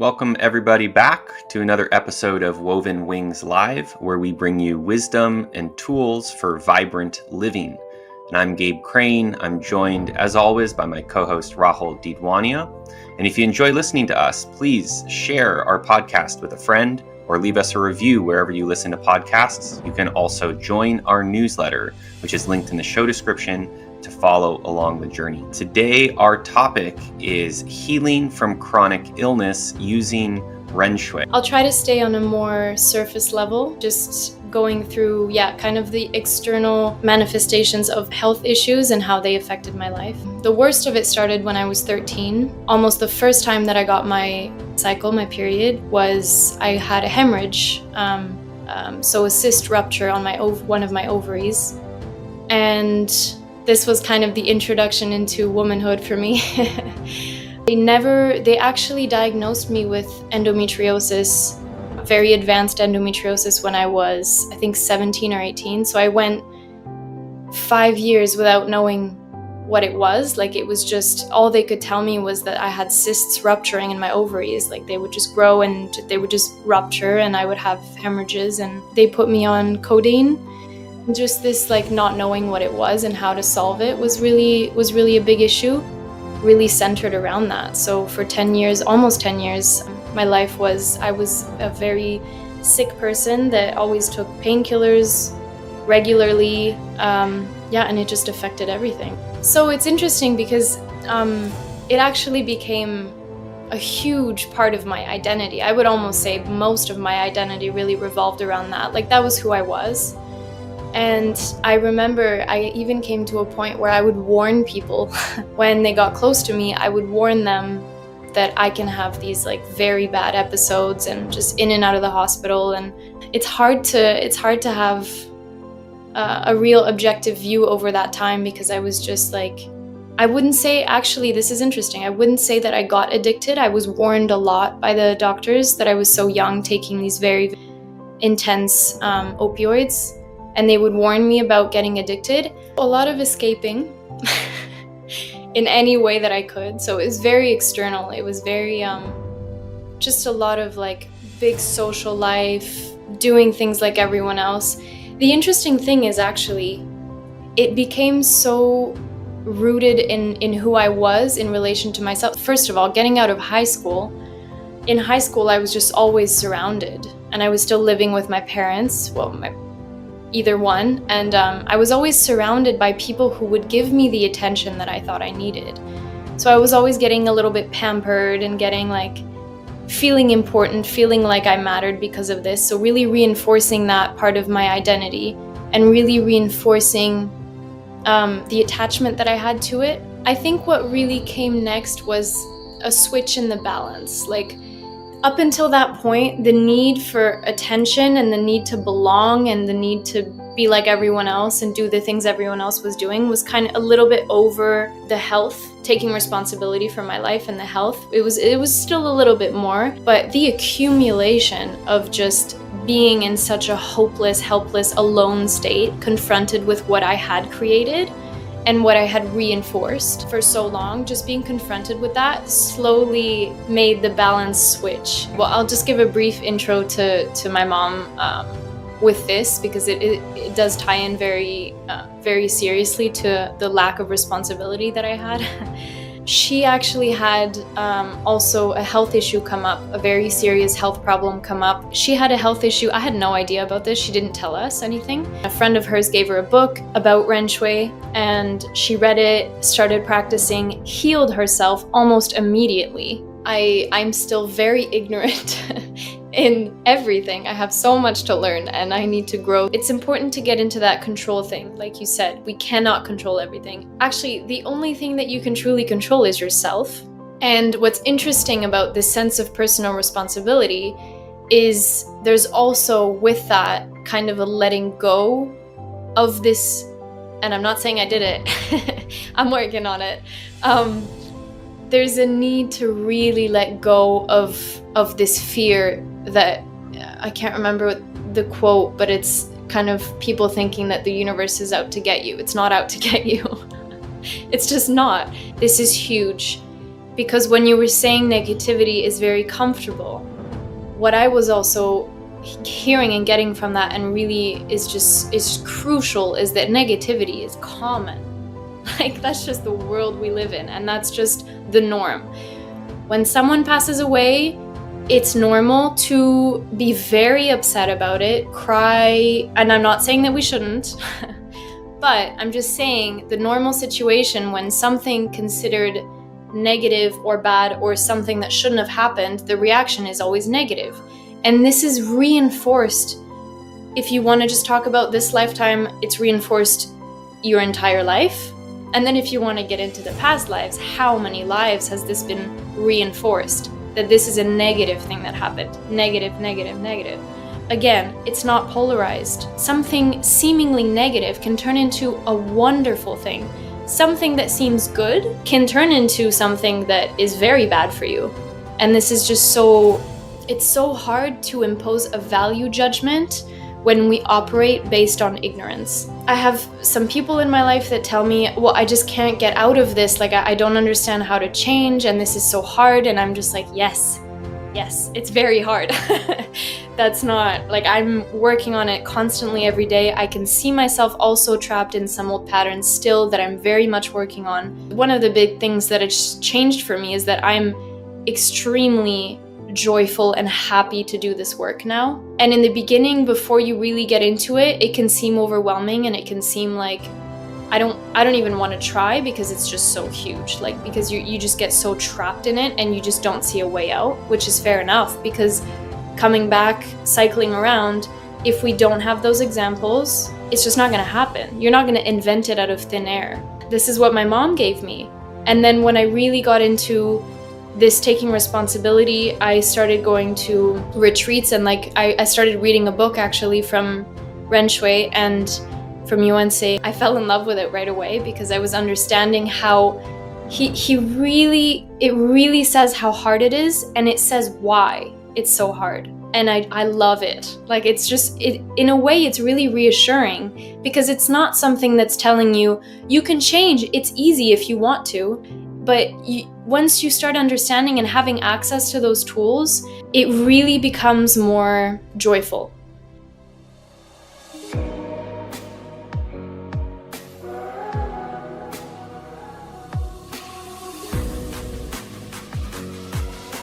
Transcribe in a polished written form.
Welcome everybody back to another episode of Woven Wings Live, where we bring you wisdom and tools for vibrant living. And I'm Gabe Crane. I'm joined, as always, by my co-host Rahul Didwania. And if you enjoy listening to us, please share our podcast with a friend or leave us a review wherever you listen to podcasts. You can also join our newsletter, which is linked in the show description, to follow along the journey. Today, our topic is healing from chronic illness using Ren Xue. I'll try to stay on a more surface level, just going through, kind of the external manifestations of health issues and how they affected my life. The worst of it started when I was 13. Almost the first time that I got my cycle, my period, was I had a hemorrhage, so a cyst rupture on one of my ovaries. And this was kind of the introduction into womanhood for me. They actually diagnosed me with endometriosis, very advanced endometriosis, when I was, I think, 17 or 18. So I went 5 years without knowing what it was. Like, it was just, all they could tell me was that I had cysts rupturing in my ovaries. Like, they would just grow and they would just rupture and I would have hemorrhages, and they put me on codeine. Just this, like, not knowing what it was and how to solve it was really a big issue, really centered around that. So for 10 years, almost 10 years, my life I was a very sick person that always took painkillers regularly, and it just affected everything. So it's interesting because it actually became a huge part of my identity. I would almost say most of my identity really revolved around that. Like, that was who I was. And I remember I even came to a point where I would warn people when they got close to me. I would warn them that I can have these, like, very bad episodes and just in and out of the hospital. And it's hard to have a real objective view over that time, because I was just like, I wouldn't say, actually, this is interesting, I wouldn't say that I got addicted. I was warned a lot by the doctors that I was so young taking these very intense opioids. And they would warn me about getting addicted. A lot of escaping in any way that I could. So it was very external. It was very, just a lot of, like, big social life, doing things like everyone else. The interesting thing is, actually, it became so rooted in who I was in relation to myself. First of all, getting out of high school. In high school, I was just always surrounded. And I was still living with my parents. Well, either one, and I was always surrounded by people who would give me the attention that I thought I needed. So I was always getting a little bit pampered and getting, like, feeling important, feeling like I mattered because of this. So really reinforcing that part of my identity and really reinforcing the attachment that I had to it. I think what really came next was a switch in the balance. Like, up until that point, the need for attention and the need to belong and the need to be like everyone else and do the things everyone else was doing was kind of a little bit over the health, taking responsibility for my life and the health. It was still a little bit more, but the accumulation of just being in such a hopeless, helpless, alone state, confronted with what I had created and what I had reinforced for so long, just being confronted with that slowly made the balance switch. Well, I'll just give a brief intro to my mom with this, because it does tie in very seriously to the lack of responsibility that I had. She actually had also a health issue come up, a very serious health problem come up. She had a health issue. I had no idea about this. She didn't tell us anything. A friend of hers gave her a book about Ren Xue, and she read it, started practicing, healed herself almost immediately. I'm still very ignorant in everything. I have so much to learn and I need to grow. It's important to get into that control thing. Like you said, we cannot control everything. Actually, the only thing that you can truly control is yourself. And what's interesting about this sense of personal responsibility is there's also, with that, kind of a letting go of this. And I'm not saying I did it. I'm working on it. There's a need to really let go of this fear that, I can't remember the quote, but it's kind of people thinking that the universe is out to get you. It's not out to get you. It's just not. This is huge. Because when you were saying negativity is very comfortable, what I was also hearing and getting from that, and really is crucial, is that negativity is common. Like, that's just the world we live in, and that's just the norm. When someone passes away, it's normal to be very upset about it, cry, and I'm not saying that we shouldn't, but I'm just saying the normal situation when something considered negative or bad or something that shouldn't have happened, the reaction is always negative. And this is reinforced. If you want to just talk about this lifetime, it's reinforced your entire life. And then if you want to get into the past lives, how many lives has this been reinforced? That this is a negative thing that happened. Negative, negative, negative. Again, it's not polarized. Something seemingly negative can turn into a wonderful thing. Something that seems good can turn into something that is very bad for you. And this is just it's so hard to impose a value judgment when we operate based on ignorance. I have some people in my life that tell me, well, I just can't get out of this. Like, I don't understand how to change, and this is so hard. And I'm just like, yes, it's very hard. That's not, like, I'm working on it constantly every day. I can see myself also trapped in some old patterns still that I'm very much working on. One of the big things that has changed for me is that I'm extremely joyful and happy to do this work now. And in the beginning, before you really get into it, it can seem overwhelming, and it can seem like I don't even want to try, because it's just so huge. Like, because you just get so trapped in it and you just don't see a way out, which is fair enough, because coming back, cycling around, if we don't have those examples, it's just not going to happen. You're not going to invent it out of thin air. This is what my mom gave me. And then when I really got into this taking responsibility, I started going to retreats, and like I started reading a book actually from Ren Xue and from UNC. I fell in love with it right away, because I was understanding how it really says how hard it is, and it says why it's so hard. And I love it. Like, it's just, in a way, it's really reassuring, because it's not something that's telling you, you can change, it's easy if you want to. But once you start understanding and having access to those tools, it really becomes more joyful.